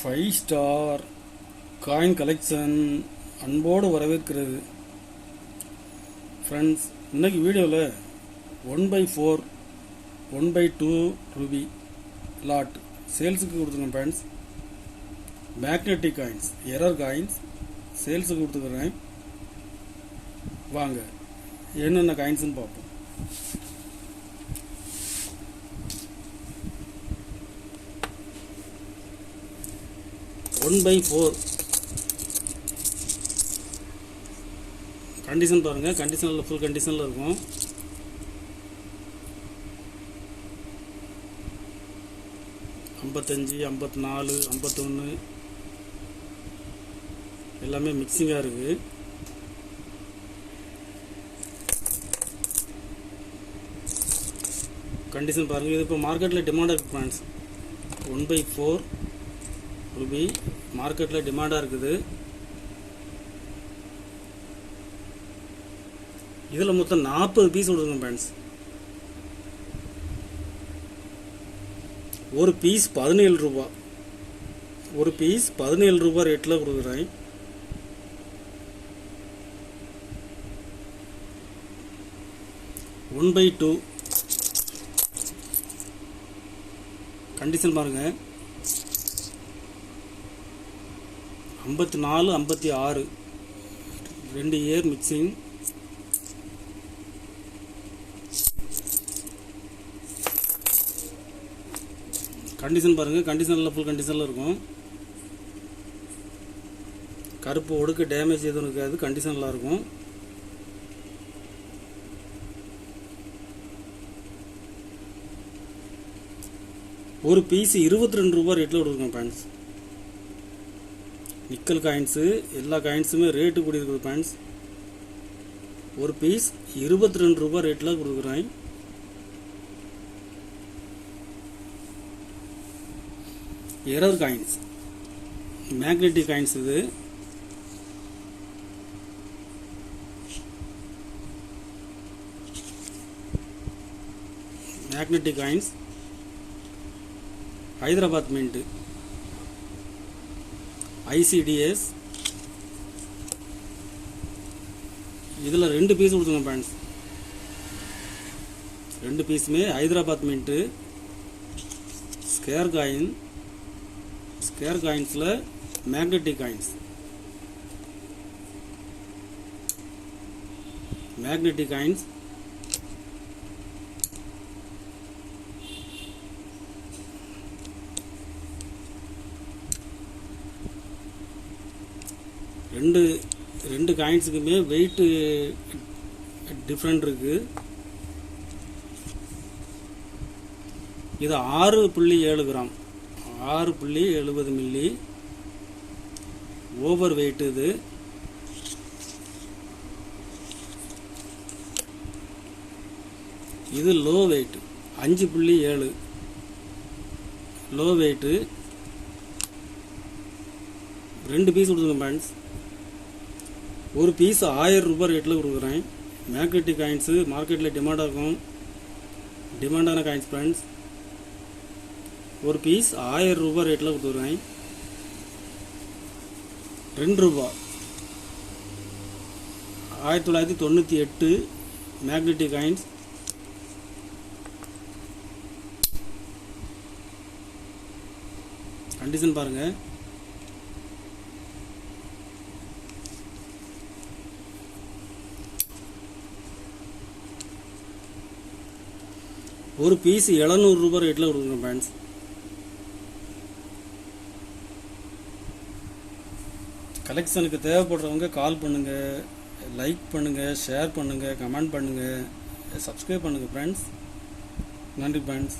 Five star coin collection அன்போடு வரவேற்கிறது. Friends, இன்னைக்கு வீடியோவில் 1/4 1/2 ரூபி லாட் சேல்ஸுக்கு கொடுத்துருக்கேன். Friends, magnetic coins, error coins சேல்ஸுக்கு கொடுத்துருக்குறேன். வாங்க என்னென்ன காயின்ஸ்னு பார்ப்போம். ஒன் பை 4 கண்டிஷன் பாருங்கள். கண்டிஷனில் ஃபுல் கண்டிஷனில் இருக்கும். ஐம்பத்தஞ்சு, 54, 51 எல்லாமே மிக்சிங்காக இருக்குது. கண்டிஷன் பாருங்கள். இது இப்போ மார்க்கெட்டில் டிமாண்டாக இருக்குது. ஃப்ரெண்ட்ஸ், 1/4 ரூபி மார்க்கெட்டில் டிமாண்டாக இருக்குது. இதில் மொத்தம் 40 பீஸ் கொடுக்குங்க. ஃப்ரெண்ட்ஸ், ஒரு பீஸ் 17 ரூபா. ஒரு பீஸ் 17 ரூபா ரேட்டில் கொடுக்குறேன். ஒன் பை 2 கண்டிஷன் பாருங்கள். 54, 56 2 இயர் மிக்சிங். கண்டிஷன் பாருங்கள். கண்டிஷனில் ஃபுல் கண்டிஷனில் இருக்கும். கருப்பு ஒடுக்கு டேமேஜ் எதுவும் இருக்காது. கண்டிஷன் நல்லா இருக்கும். ஒரு பீஸ் 22 ரூபா ரேட்டில் கொடுக்குறோம். ஃப்ரெண்ட்ஸ், நிக்கல் காயின்ஸு எல்லா காயின்ஸுமே ரேட்டு கூடி இருக்குது. ஃப்ரெண்ட்ஸ், ஒரு பீஸ் 22 ரூபா ரேட்டில் கொடுக்குறேன். Error coins, magnetic coins. இது magnetic coins, Hyderabad mint, ICDS. இதில் 2 பீஸ் கொடுத்துங்க. ஃப்ரெண்ட்ஸ், 2 பீஸுமே Hyderabad mint. Square coin, square காயின்ஸில் மேக்னெட்டிக் காயின்ஸ். மேக்னெட்டிக் காயின்ஸ் ரெண்டு காயின்ஸுக்குமே வெயிட்டு டிஃப்ரெண்ட் இருக்குது. இது 6.7 கிராம், 6.70 மில்லி ஓவர் வெயிட். இது low weight, 5.7 low weight. 2 piece கொடுத்துங்க. ஃப்ரெண்ட்ஸ், ஒரு பீஸ் 1000 ரூபாய் ரேட்டில் கொடுக்குறேன். மேக்னெட்டிக் காயின்ஸு மார்க்கெட்டில் டிமாண்டாக இருக்கும். டிமாண்டான காயின்ஸ். ஃப்ரெண்ட்ஸ், ஒரு பீஸ் 1000 ரூபாய் ரேட்டில் கொடுத்துருக்கேன். 2 ரூபா 1998 மேக்னெட்டிக் காயின்ஸ். கண்டிஷன் பாருங்கள். ஒரு பீஸ் 700 ரூபாய் ரேட்டில் கொடுக்குறேன். ஃப்ரெண்ட்ஸ், கலெக்ஷனுக்கு தேவைப்படுறவங்க கால் பண்ணுங்கள், லைக் பண்ணுங்கள், ஷேர் பண்ணுங்கள், கமெண்ட் பண்ணுங்கள், சப்ஸ்கிரைப் பண்ணுங்கள். ஃப்ரெண்ட்ஸ், நன்றி. ஃப்ரெண்ட்ஸ்.